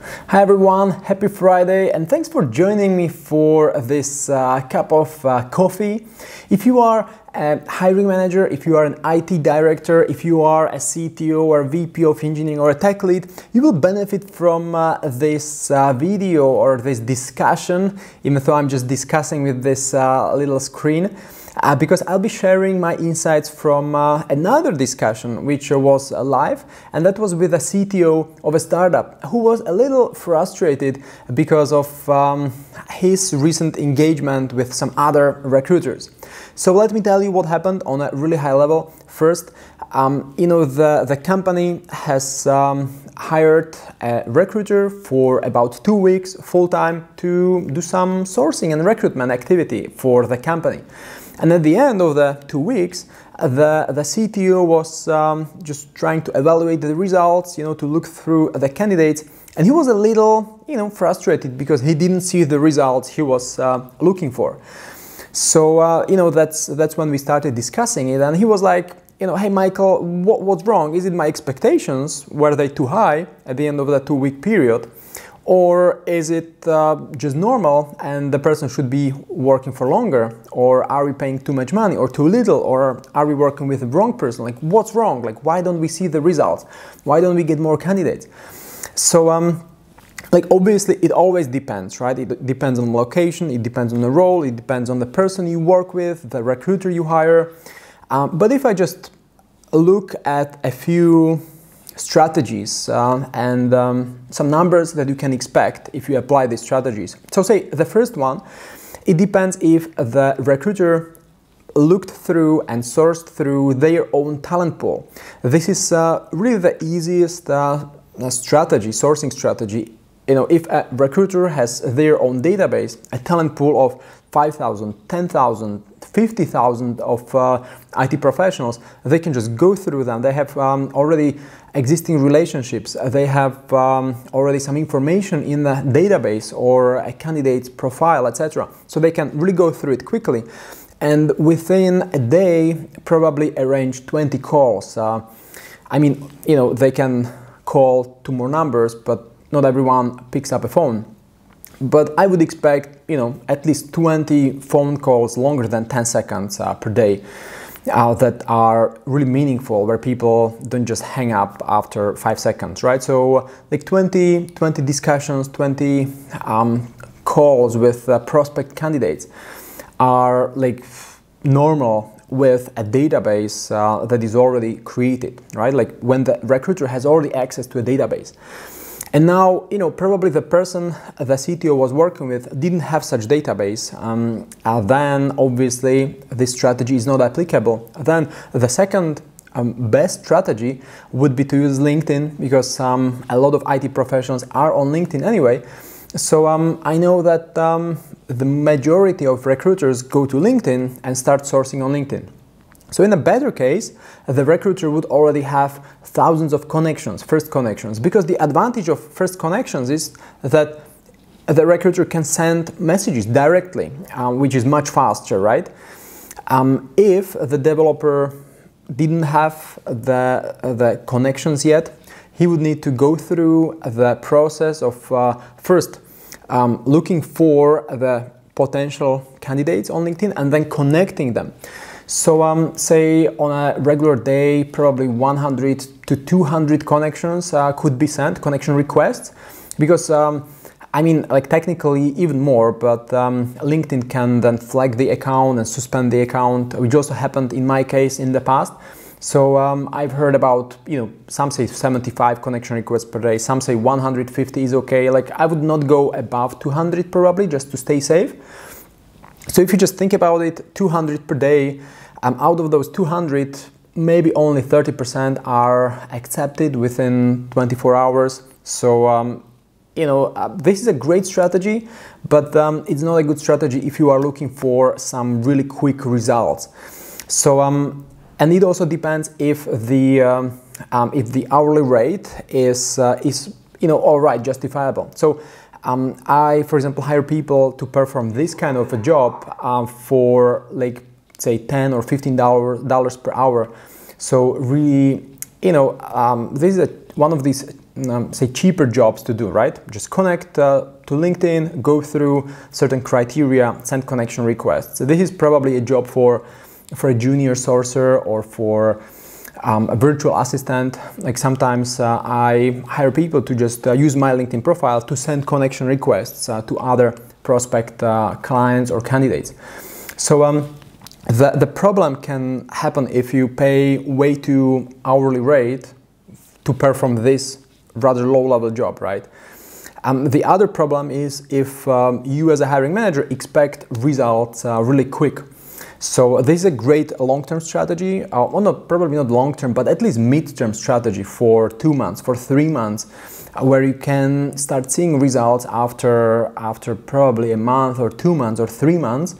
Hi everyone, happy Friday and thanks for joining me for this cup of coffee. If you are a hiring manager, if you are an IT director, if you are a CTO or a VP of engineering or a tech lead, you will benefit from this video or this discussion, even though I'm just discussing with this little screen. Because I'll be sharing my insights from another discussion which was live, and that was with a CTO of a startup who was a little frustrated because of his recent engagement with some other recruiters. So let me tell you what happened on a really high level. First, the company has hired a recruiter for about 2 weeks full-time to do some sourcing and recruitment activity for the company. And at the end of the 2 weeks, the CTO was just trying to evaluate the results, to look through the candidates. And he was a little, frustrated because he didn't see the results he was looking for. So, that's when we started discussing it. And he was like, hey, Michael, what's wrong? Is it my expectations? Were they too high at the end of the 2 week period? Or is it just normal and the person should be working for longer? Or are we paying too much money or too little? Or are we working with the wrong person? Like, what's wrong? Like, why don't we see the results? Why don't we get more candidates? So, obviously it always depends, right? It depends on the location, it depends on the role, it depends on the person you work with, the recruiter you hire. But if I just look at a few strategies and some numbers that you can expect if you apply these strategies. So say the first one, it depends if the recruiter looked through and sourced through their own talent pool. This is really the easiest sourcing strategy. If a recruiter has their own database, a talent pool of 5,000, 10,000, 50,000 of IT professionals, they can just go through them. They have already existing relationships. They have already some information in the database or a candidate's profile, etc. So they can really go through it quickly. And within a day, probably arrange 20 calls. They can call 2 more numbers, but not everyone picks up a phone. But I would expect, at least 20 phone calls longer than 10 seconds per day that are really meaningful, where people don't just hang up after 5 seconds, right? So like 20 discussions, 20 calls with prospect candidates are like normal with a database that is already created, right? Like when the recruiter has already access to a database. And now, probably the person the CTO was working with didn't have such database. Then obviously this strategy is not applicable. Then the second best strategy would be to use LinkedIn, because a lot of IT professionals are on LinkedIn anyway. So I know that the majority of recruiters go to LinkedIn and start sourcing on LinkedIn. So in a better case, the recruiter would already have thousands of connections, first connections, because the advantage of first connections is that the recruiter can send messages directly, which is much faster, right? If the developer didn't have the connections yet, he would need to go through the process of first looking for the potential candidates on LinkedIn and then connecting them. So say on a regular day, probably 100 to 200 connections could be sent, connection requests, because technically even more, but LinkedIn can then flag the account and suspend the account, which also happened in my case in the past. So I've heard about, some say 75 connection requests per day, some say 150 is okay. Like I would not go above 200 probably, just to stay safe. So if you just think about it, 200 per day, out of those 200, maybe only 30% are accepted within 24 hours. So, this is a great strategy, but it's not a good strategy if you are looking for some really quick results. So, and it also depends if the hourly rate is all right, justifiable. So, I, for example, hire people to perform this kind of a job for say $10 or $15 per hour. So really, this is one of these say, cheaper jobs to do, right? Just connect to LinkedIn, go through certain criteria, send connection requests. So this is probably a job for a junior sourcer or for a virtual assistant. Like sometimes I hire people to just use my LinkedIn profile to send connection requests to other prospect clients or candidates. So the problem can happen if you pay way too hourly rate to perform this rather low-level job, right? The other problem is if you as a hiring manager expect results really quick. So this is a great long-term strategy, probably not long-term, but at least mid-term strategy for 2 months, for 3 months, where you can start seeing results after probably a month or 2 months or 3 months.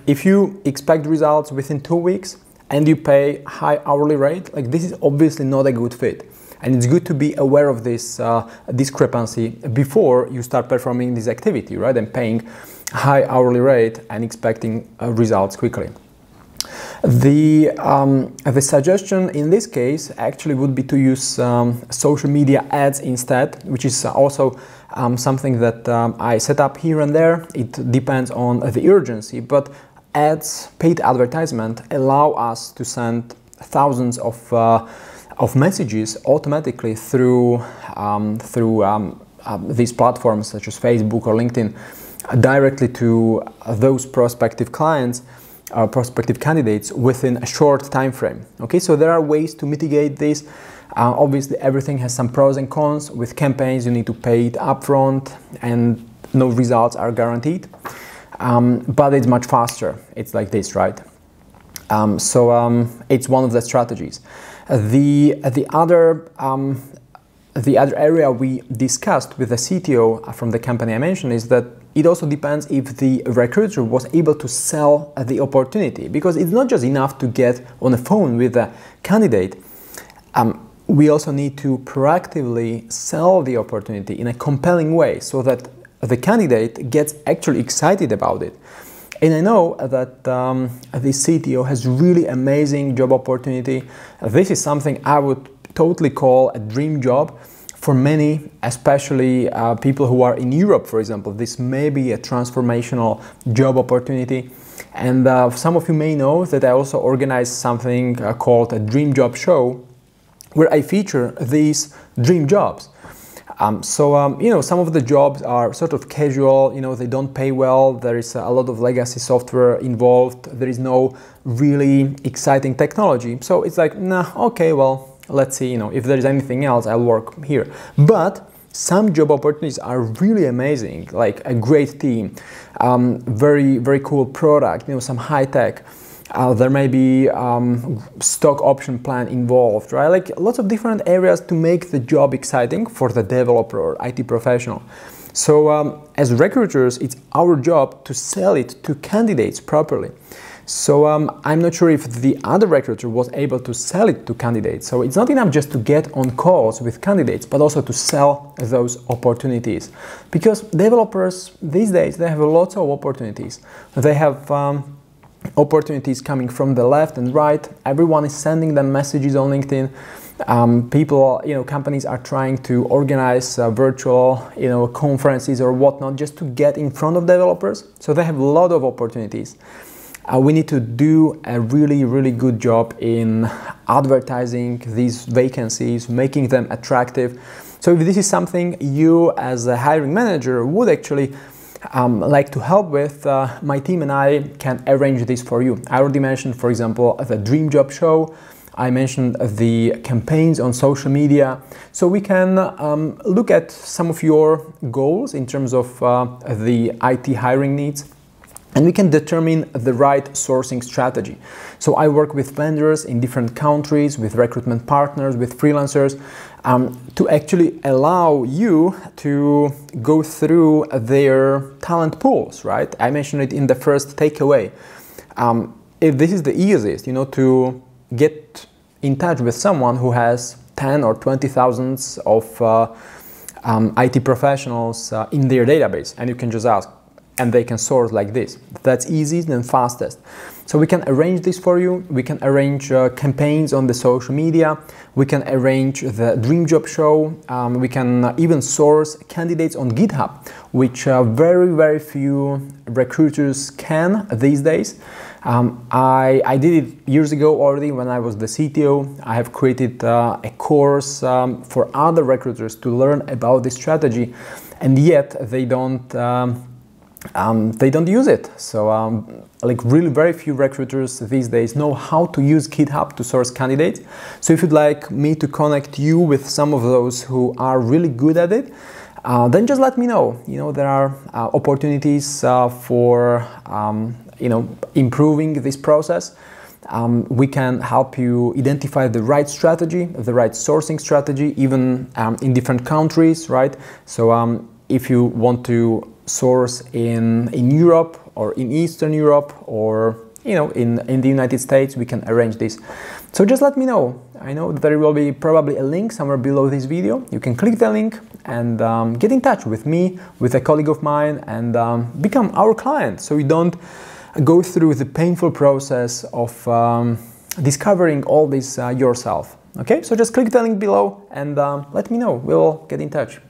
If you expect results within 2 weeks and you pay high hourly rate, like this is obviously not a good fit. And it's good to be aware of this discrepancy before you start performing this activity, right? And paying high hourly rate and expecting results quickly. The suggestion in this case actually would be to use social media ads instead, which is also something that I set up here and there. It depends on the urgency, but ads, paid advertisement, allow us to send thousands of messages automatically through these platforms such as Facebook or LinkedIn directly to those prospective clients, prospective candidates within a short time frame. Okay, so there are ways to mitigate this. Obviously, everything has some pros and cons. With campaigns, you need to pay it upfront, and no results are guaranteed. But it's much faster. It's like this, right? It's one of the strategies. The other area we discussed with the CTO from the company I mentioned is that it also depends if the recruiter was able to sell the opportunity, because it's not just enough to get on the phone with a candidate. We also need to proactively sell the opportunity in a compelling way so that the candidate gets actually excited about it. And I know that the CTO has really amazing job opportunity. This is something I would totally call a dream job for many, especially people who are in Europe, for example. This may be a transformational job opportunity. And some of you may know that I also organize something called a Dream Job Show, where I feature these dream jobs. Some of the jobs are sort of casual, they don't pay well, there is a lot of legacy software involved, there is no really exciting technology. So it's like, nah, okay, well, let's see, if there is anything else, I'll work here. But some job opportunities are really amazing, like a great team, very, very cool product, some high tech. There may be stock option plan involved, right? Like lots of different areas to make the job exciting for the developer or IT professional. So as recruiters, it's our job to sell it to candidates properly. So I'm not sure if the other recruiter was able to sell it to candidates. So it's not enough just to get on calls with candidates, but also to sell those opportunities. Because developers these days, they have lots of opportunities. They have opportunities coming from the left and right. Everyone is sending them messages on LinkedIn. Companies are trying to organize virtual, conferences or whatnot just to get in front of developers. So they have a lot of opportunities. We need to do a really, really good job in advertising these vacancies, making them attractive. So if this is something you as a hiring manager would actually like to help with, my team and I can arrange this for you. I already mentioned, for example, the Dream Job Show. I mentioned the campaigns on social media. So we can look at some of your goals in terms of the IT hiring needs, and we can determine the right sourcing strategy. So I work with vendors in different countries, with recruitment partners, with freelancers, to actually allow you to go through their talent pools, right? I mentioned it in the first takeaway. If this is the easiest, to get in touch with someone who has 10 or 20,000 of IT professionals in their database, and you can just ask, and they can source like this. That's easiest and fastest. So we can arrange this for you. We can arrange campaigns on the social media. We can arrange the dream job show. We can even source candidates on GitHub, which very few recruiters can these days. I did it years ago already when I was the CTO. I have created a course for other recruiters to learn about this strategy, and yet they don't use it. So like really very few recruiters these days know how to use GitHub to source candidates. So if you'd like me to connect you with some of those who are really good at it, then just let me know. You know, there are opportunities for improving this process. We can help you identify the right strategy, the right sourcing strategy, even in different countries, right? So if you want to source in Europe or in Eastern Europe or in the United States, we can arrange this. So just let me know. I know that there will be probably a link somewhere below this video. You can click the link and get in touch with me, with a colleague of mine, and become our client, so you don't go through the painful process of discovering all this yourself. Okay, so just click the link below and let me know. We'll get in touch.